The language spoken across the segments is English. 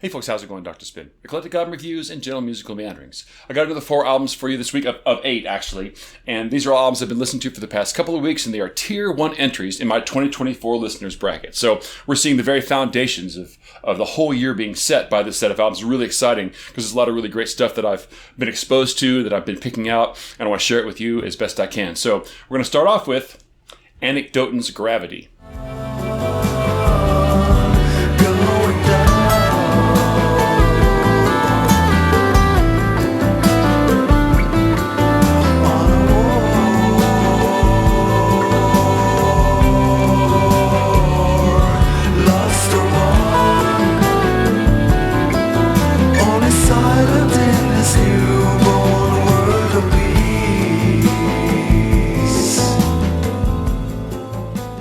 Hey folks, how's it going? Dr. Spin. Eclectic album reviews and general musical meanderings. I got another 4 albums for you this week, of 8 actually, and these are all albums I've been listening to for the past couple of weeks, and they are Tier 1 entries in my 2024 listeners bracket. So we're seeing the very foundations of the whole year being set by this set of albums. Really exciting, because there's a lot of really great stuff that I've been exposed to, that I've been picking out, and I want to share it with you as best I can. So we're going to start off with Anekdoten's Gravity.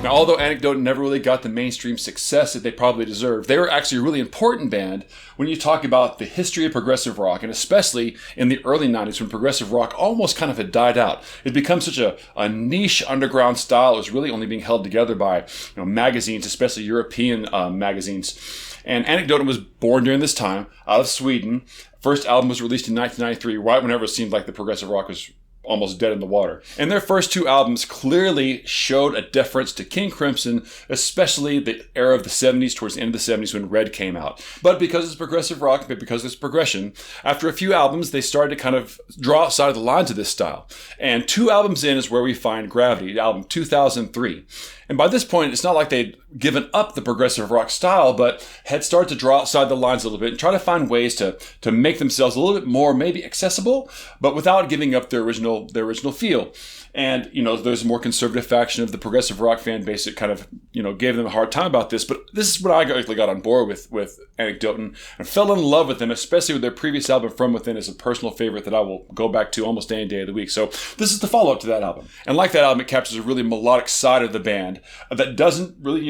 Although Anekdoten never really got the mainstream success that they probably deserved, they were actually a really important band when you talk about the history of progressive rock, and especially in the early 90s when progressive rock almost kind of had died out. It became such a niche underground style. It was really only being held together by magazines, especially European magazines. And Anekdoten was born during this time out of Sweden. First album was released in 1993, right whenever it seemed like the progressive rock was almost dead in the water. And their first 2 albums clearly showed a deference to King Crimson, especially the era of the 70s, towards the end of the 70s when Red came out. But because it's progressive rock, but because it's progression, after a few albums, they started to kind of draw outside of the lines of this style. And 2 albums in is where we find Gravity, album 2003. And by this point, it's not like they'd given up the progressive rock style, but had started to draw outside the lines a little bit and try to find ways to make themselves a little bit more maybe accessible, but without giving up their original feel. And, there's a more conservative faction of the progressive rock fan base that kind of, gave them a hard time about this. But this is when I actually got on board with Anekdoten and fell in love with them, especially with their previous album, From Within, is a personal favorite that I will go back to almost any day of the week. So this is the follow-up to that album. And like that album, it captures a really melodic side of the band that doesn't really,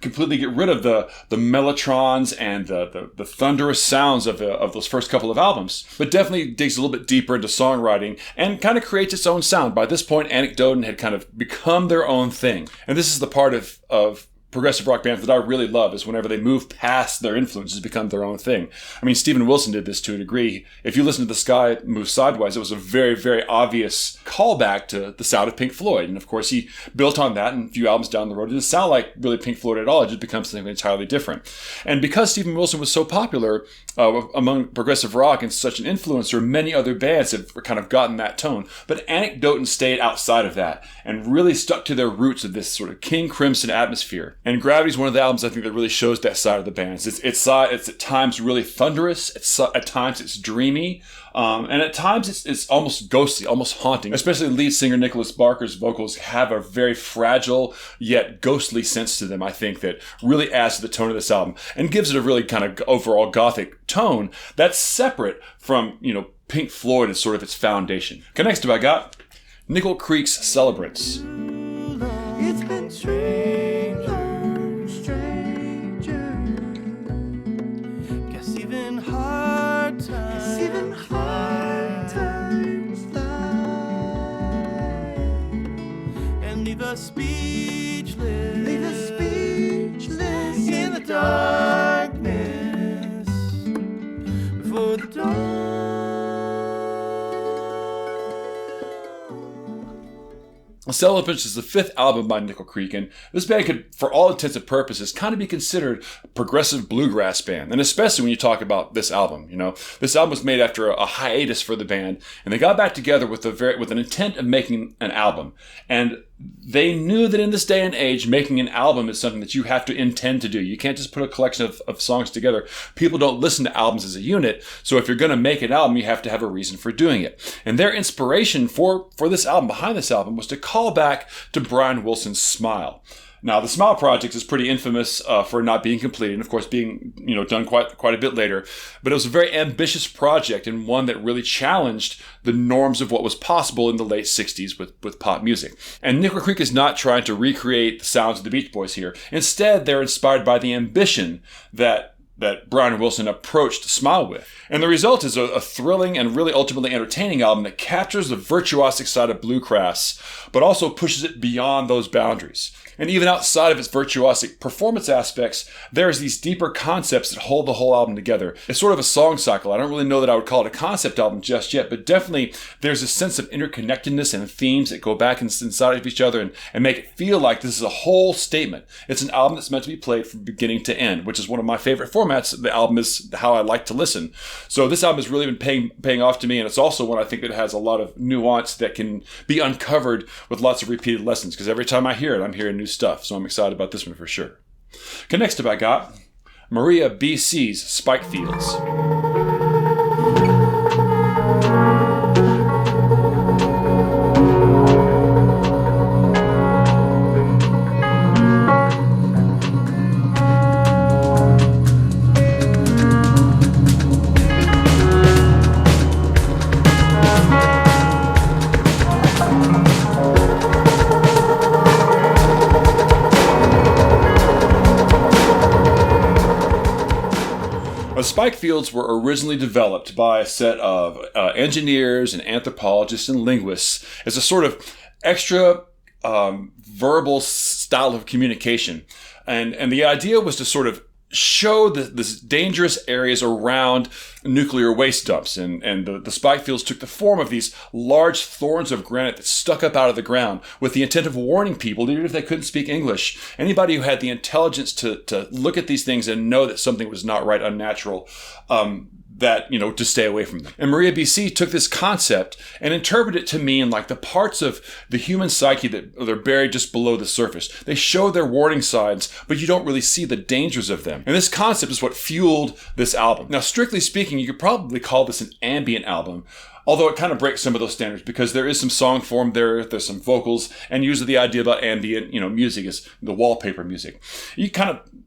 completely get rid of the mellotrons and the thunderous sounds of those first couple of albums, but definitely digs a little bit deeper into songwriting and kind of creates its own sound. By this point, Anekdoten had kind of become their own thing. And this is the part of progressive rock bands that I really love, is whenever they move past their influences, become their own thing. I mean, Steven Wilson did this to a degree. If you listen to The Sky Move Sideways, it was a very, very obvious callback to the sound of Pink Floyd. And of course, he built on that, and a few albums down the road, it didn't sound like really Pink Floyd at all. It just becomes something entirely different. And because Steven Wilson was so popular among progressive rock and such an influencer, many other bands have kind of gotten that tone. But Anekdoten stayed outside of that and really stuck to their roots of this sort of King Crimson atmosphere. And Gravity is one of the albums I think that really shows that side of the band. It's at times really thunderous. At times it's dreamy. And at times it's almost ghostly, almost haunting. Especially lead singer Nicholas Barker's vocals have a very fragile yet ghostly sense to them, I think, that really adds to the tone of this album and gives it a really kind of overall gothic tone that's separate from, Pink Floyd as sort of its foundation. Okay, next up I got Nickel Creek's Celebrants. It's been stranger. Guess even hard times fly. And leave us speechless in the darkness before the dawn. Celebrants is the 5th album by Nickel Creek, and this band could, for all intents and purposes, kind of be considered a progressive bluegrass band, and especially when you talk about this album. This album was made after a hiatus for the band, and they got back together with an intent of making an album. And they knew that in this day and age, making an album is something that you have to intend to do. You can't just put a collection of songs together. People don't listen to albums as a unit. So if you're going to make an album, you have to have a reason for doing it. And their inspiration for this album, behind this album, was to call back to Brian Wilson's Smile. Now, the Smile Project is pretty infamous for not being completed, and of course being done quite a bit later. But it was a very ambitious project, and one that really challenged the norms of what was possible in the late 60s with pop music. And Nickel Creek is not trying to recreate the sounds of the Beach Boys here. Instead, they're inspired by the ambition that that Brian and Wilson approached Smile with. And the result is a thrilling and really ultimately entertaining album that captures the virtuosic side of bluegrass, but also pushes it beyond those boundaries. And even outside of its virtuosic performance aspects, there's these deeper concepts that hold the whole album together. It's sort of a song cycle. I don't really know that I would call it a concept album just yet, but definitely there's a sense of interconnectedness and themes that go back inside of each other and make it feel like this is a whole statement. It's an album that's meant to be played from beginning to end, which is one of my favorite formats. The album is how I like to listen. So this album has really been paying off to me, and it's also one I think that has a lot of nuance that can be uncovered with lots of repeated lessons, because every time I hear it, I'm hearing new stuff. So I'm excited about this one for sure. Okay, next up I got Maria BC's Spike Fields. Spike Fields were originally developed by a set of engineers and anthropologists and linguists as a sort of extra verbal style of communication. And the idea was to sort of show this dangerous areas around nuclear waste dumps. And the spike fields took the form of these large thorns of granite that stuck up out of the ground with the intent of warning people, even if they couldn't speak English. Anybody who had the intelligence to look at these things and know that something was not right, unnatural, to stay away from them. And Maria BC took this concept and interpreted it to mean like the parts of the human psyche that are buried just below the surface. They show their warning signs, but you don't really see the dangers of them. And this concept is what fueled this album. Now, strictly speaking, you could probably call this an ambient album, although it kind of breaks some of those standards because there is some song form there's some vocals, and usually the idea about ambient, music is the wallpaper music.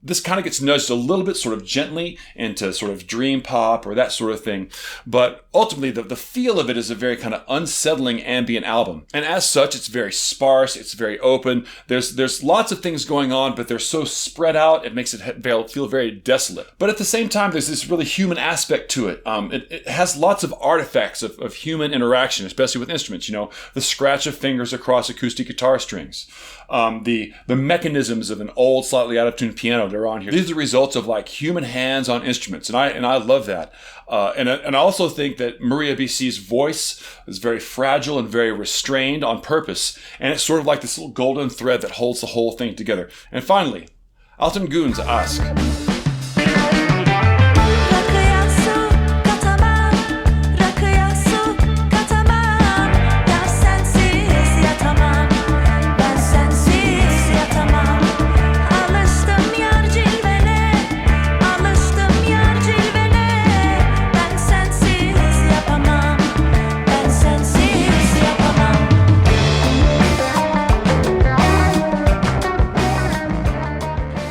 This kind of gets nudged a little bit sort of gently into sort of dream pop or that sort of thing. But ultimately, the feel of it is a very kind of unsettling ambient album. And as such, it's very sparse, it's very open. There's lots of things going on, but they're so spread out, it makes it feel very desolate. But at the same time, there's this really human aspect to it. It has lots of artifacts of human interaction, especially with instruments. The scratch of fingers across acoustic guitar strings. The mechanisms of an old, slightly out-of-tune piano that are on here. These are the results of like human hands on instruments, and I love that. And I also think that Maria BC's voice is very fragile and very restrained on purpose, and it's sort of like this little golden thread that holds the whole thing together. And finally, Altin Gun's Ask.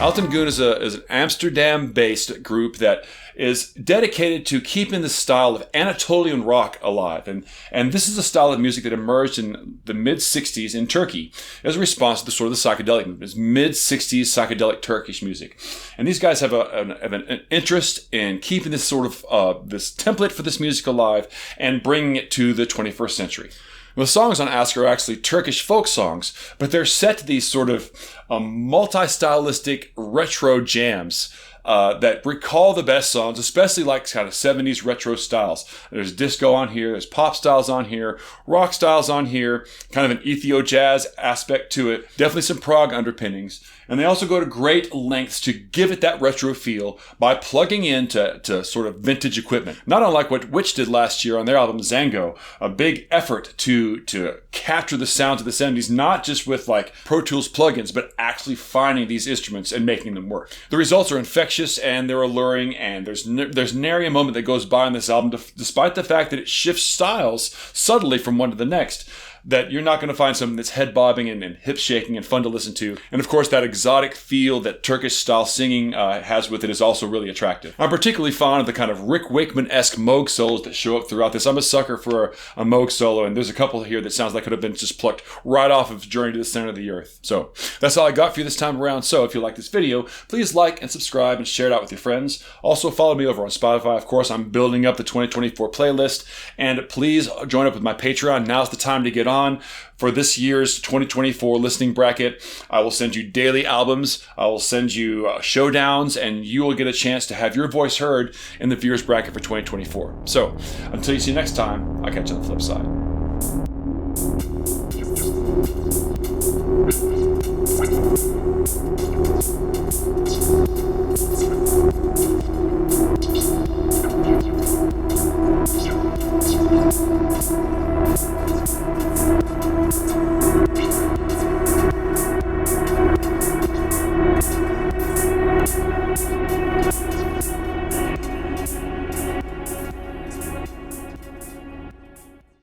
Altin Gun is an Amsterdam-based group that is dedicated to keeping the style of Anatolian rock alive. And this is a style of music that emerged in the mid-60s in Turkey as a response to the sort of the psychedelic movement. It's mid-60s psychedelic Turkish music. And these guys have an interest in keeping this sort of this template for this music alive and bringing it to the 21st century. The songs on Ask are actually Turkish folk songs, but they're set to these sort of multi-stylistic retro jams that recall the best songs, especially like kind of 70s retro styles. There's disco on here, there's pop styles on here, rock styles on here, kind of an Ethio-jazz aspect to it, definitely some prog underpinnings. And they also go to great lengths to give it that retro feel by plugging into sort of vintage equipment. Not unlike what Witch did last year on their album Zango, a big effort to capture the sounds of the 70s, not just with like Pro Tools plugins, but actually finding these instruments and making them work. The results are infectious and they're alluring, and there's nary a moment that goes by on this album, despite the fact that it shifts styles subtly from one to the next. that you're not going to find something that's head bobbing and hip shaking and fun to listen to. And of course, that exotic feel that Turkish style singing has with it is also really attractive. I'm particularly fond of the kind of Rick Wakeman-esque Moog solos that show up throughout this. I'm a sucker for a Moog solo, and there's a couple here that sounds like could have been just plucked right off of Journey to the Center of the Earth. So that's all I got for you this time around. So if you like this video, please like and subscribe and share it out with your friends. Also follow me over on Spotify. Of course, I'm building up the 2024 playlist, and please join up with my Patreon. Now's the time to get on. For this year's 2024 listening bracket, I will send you daily albums, I will send you showdowns, and you will get a chance to have your voice heard in the viewers bracket for 2024. So, until you see you next time, I'll catch you on the flip side.